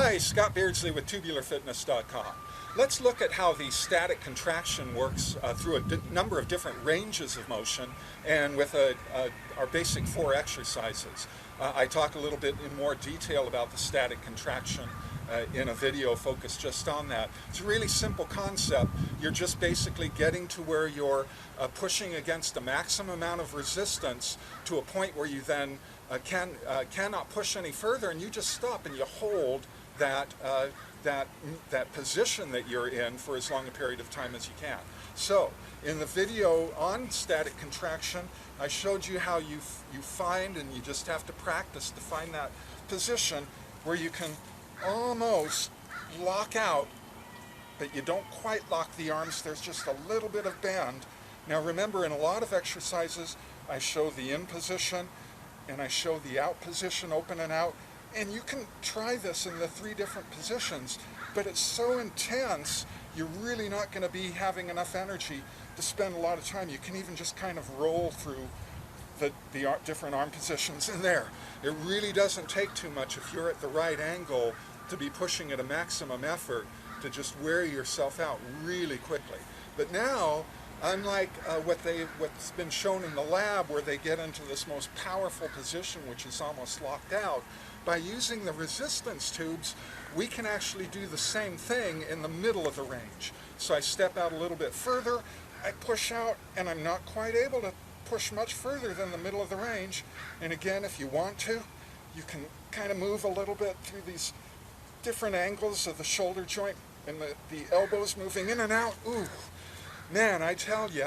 Hi, Scott Beardsley with TubularFitness.com. Let's look at how the static contraction works through a number of different ranges of motion and with our basic 4 exercises. I talk a little bit in more detail about the static contraction in a video focused just on that. It's a really simple concept. You're just basically getting to where you're pushing against the maximum amount of resistance to a point where you then cannot push any further, and you just stop and you hold that position that you're in for as long a period of time as you can. So in the video on static contraction, I showed you how you find, and you just have to practice to find that position where you can almost lock out, but you don't quite lock the arms. There's just a little bit of bend. Now remember, in a lot of exercises I show the in position and I show the out position, open and out, and you can try this in the 3 different positions, but it's so intense you're really not going to be having enough energy to spend a lot of time. You can even just kind of roll through the different arm positions in there. It really doesn't take too much if you're at the right angle to be pushing at a maximum effort to just wear yourself out really quickly. But now, unlike what's been shown in the lab where they get into this most powerful position which is almost locked out, by using the resistance tubes we can actually do the same thing in the middle of the range. So I step out a little bit further, I push out, and I'm not quite able to push much further than the middle of the range. And again, if you want to, you can kind of move a little bit through these different angles of the shoulder joint and the elbows moving in and out. Ooh, man, I tell you,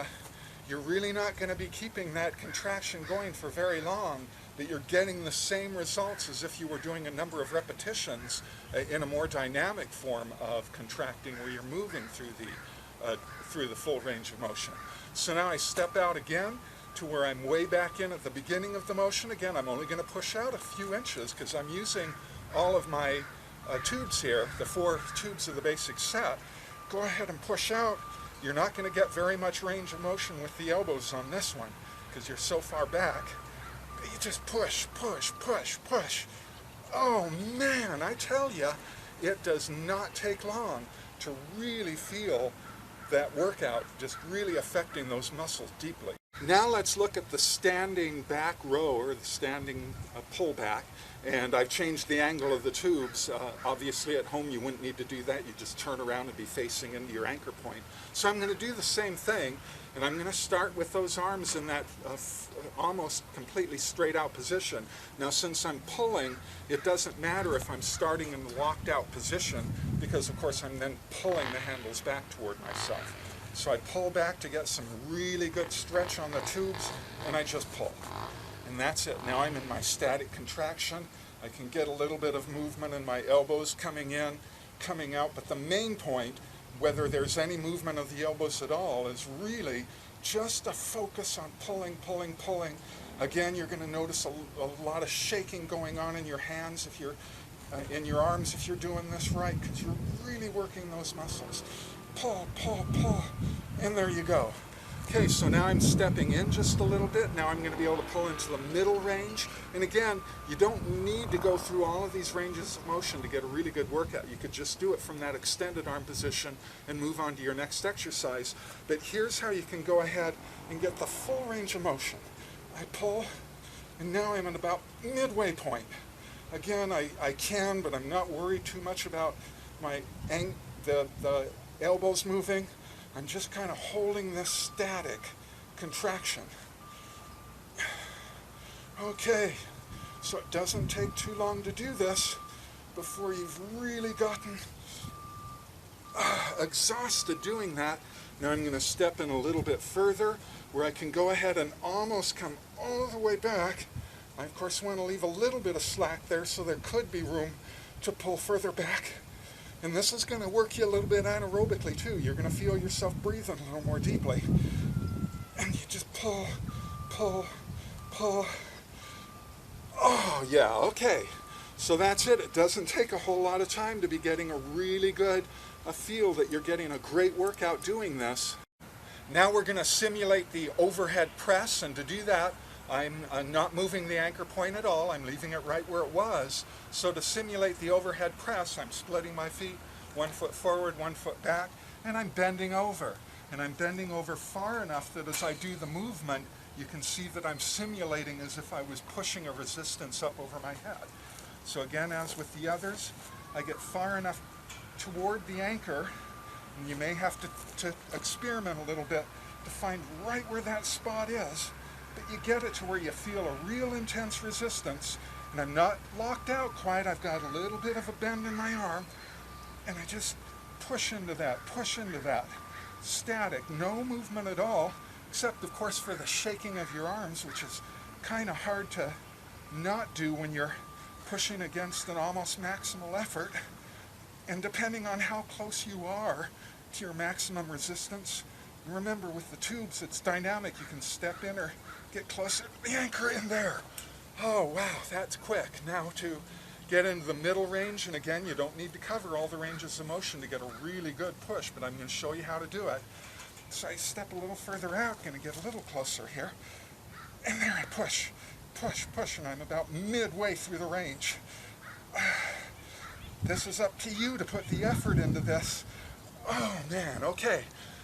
you're really not going to be keeping that contraction going for very long, but you're getting the same results as if you were doing a number of repetitions in a more dynamic form of contracting where you're moving through the full range of motion. So now I step out again to where I'm way back in at the beginning of the motion. Again, I'm only going to push out a few inches because I'm using all of my tubes here, the 4 tubes of the basic set. Go ahead and push out. You're not going to get very much range of motion with the elbows on this one because you're so far back. But you just push, push, push, push. Oh man, I tell you, it does not take long to really feel that workout just really affecting those muscles deeply. Now let's look at the standing back row, or the standing pull back, and I've changed the angle of the tubes. Obviously at home you wouldn't need to do that, you just turn around and be facing into your anchor point. So I'm going to do the same thing, and I'm going to start with those arms in that almost completely straight out position. Now since I'm pulling, it doesn't matter if I'm starting in the locked out position, because of course I'm then pulling the handles back toward myself. So I pull back to get some really good stretch on the tubes, and I just pull. And that's it. Now I'm in my static contraction. I can get a little bit of movement in my elbows coming in, coming out, but the main point, whether there's any movement of the elbows at all, is really just a focus on pulling, pulling, pulling. Again, you're going to notice a lot of shaking going on in your hands if you're in your arms if you're doing this right, because you're really working those muscles. Pull, pull, pull, and there you go. Okay, so now I'm stepping in just a little bit. Now I'm going to be able to pull into the middle range. And again, you don't need to go through all of these ranges of motion to get a really good workout. You could just do it from that extended arm position and move on to your next exercise. But here's how you can go ahead and get the full range of motion. I pull, and now I'm at about midway point. Again, I can, but I'm not worried too much about the elbows moving. I'm just kind of holding this static contraction. Okay, so it doesn't take too long to do this before you've really gotten exhausted doing that. Now I'm going to step in a little bit further where I can go ahead and almost come all the way back. I of course want to leave a little bit of slack there, so there could be room to pull further back. And this is going to work you a little bit anaerobically too. You're going to feel yourself breathing a little more deeply. And you just pull, pull, pull. Oh yeah, okay. So that's it. It doesn't take a whole lot of time to be getting a really good feel that you're getting a great workout doing this. Now we're going to simulate the overhead press, and to do that I'm not moving the anchor point at all. I'm leaving it right where it was. So to simulate the overhead press, I'm splitting my feet, 1 foot forward, 1 foot back, and I'm bending over. And I'm bending over far enough that as I do the movement, you can see that I'm simulating as if I was pushing a resistance up over my head. So again, as with the others, I get far enough toward the anchor, and you may have to experiment a little bit to find right where that spot is, but you get it to where you feel a real intense resistance, and I'm not locked out quite. I've got a little bit of a bend in my arm, and I just push into that, static, no movement at all, except of course for the shaking of your arms, which is kind of hard to not do when you're pushing against an almost maximal effort. And depending on how close you are to your maximum resistance, remember with the tubes it's dynamic. You can step in or get closer to the anchor in there. Oh wow, that's quick. Now to get into the middle range, and again you don't need to cover all the ranges of motion to get a really good push, but I'm going to show you how to do it. So I step a little further out, going to get a little closer here, and there I push, and I'm about midway through the range. This is up to you to put the effort into this. Oh man, okay,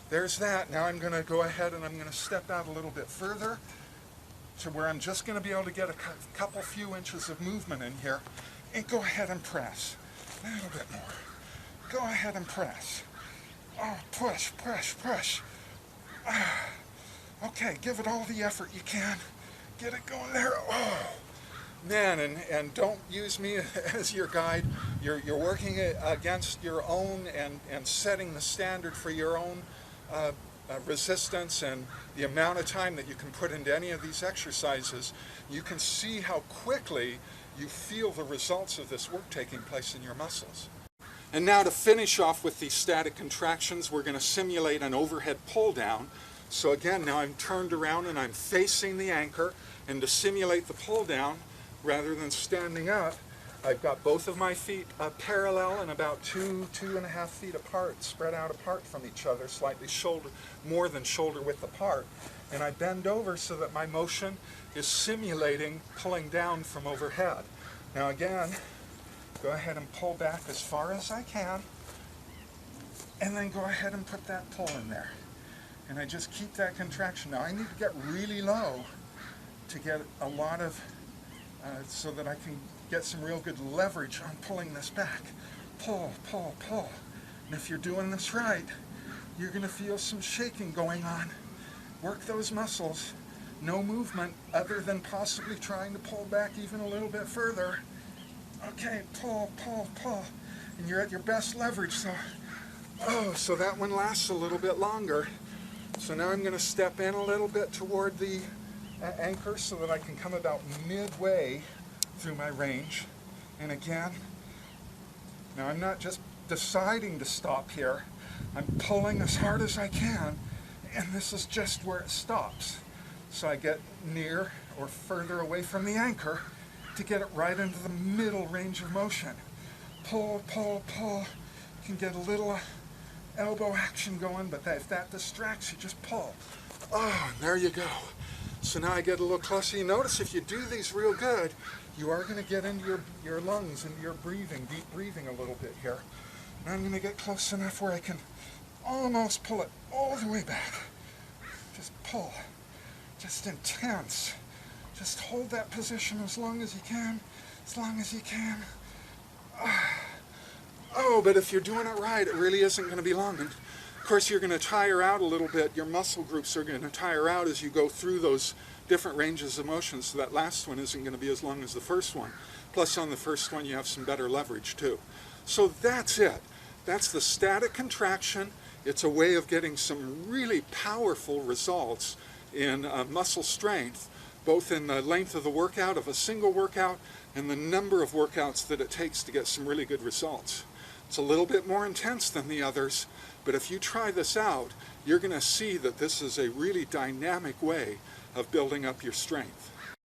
there's that. Now I'm going to go ahead and I'm going to step out a little bit further to where I'm just going to be able to get a few inches of movement in here, and go ahead and press. A little bit more. Go ahead and press. Oh, push. Okay, give it all the effort you can. Get it going there. Oh, man, and don't use me as your guide. You're working against your own and setting the standard for your own resistance and the amount of time that you can put into any of these exercises. You can see how quickly you feel the results of this work taking place in your muscles. And now to finish off with these static contractions, we're going to simulate an overhead pull down. So again, now I'm turned around and I'm facing the anchor, and to simulate the pull down, rather than standing up, I've got both of my feet parallel and about 2.5 feet apart, spread out apart from each other, slightly more than shoulder width apart. And I bend over so that my motion is simulating pulling down from overhead. Now again, go ahead and pull back as far as I can, and then go ahead and put that pull in there. And I just keep that contraction. Now I need to get really low to get a lot of, so that I can get some real good leverage on pulling this back. Pull. And if you're doing this right, you're going to feel some shaking going on. Work those muscles. No movement other than possibly trying to pull back even a little bit further. Okay, pull. And you're at your best leverage. So that one lasts a little bit longer. So now I'm going to step in a little bit toward the anchor so that I can come about midway through my range. And again, now I'm not just deciding to stop here. I'm pulling as hard as I can, and this is just where it stops. So I get near or further away from the anchor to get it right into the middle range of motion. Pull. You can get a little elbow action going, but if that distracts you, just pull. Oh, and there you go. So now I get a little closer. You notice if you do these real good, you are going to get into your lungs, into your breathing, deep breathing a little bit here. And I'm going to get close enough where I can almost pull it all the way back. Just pull. Just intense. Just hold that position as long as you can. Oh, but if you're doing it right, it really isn't going to be long. And of course, you're going to tire out a little bit. Your muscle groups are going to tire out as you go through those different ranges of motion. So that last one isn't going to be as long as the first one. Plus, on the first one, you have some better leverage, too. So that's it. That's the static contraction. It's a way of getting some really powerful results in muscle strength, both in the length of the workout, of a single workout, and the number of workouts that it takes to get some really good results. It's a little bit more intense than the others, but if you try this out, you're going to see that this is a really dynamic way of building up your strength.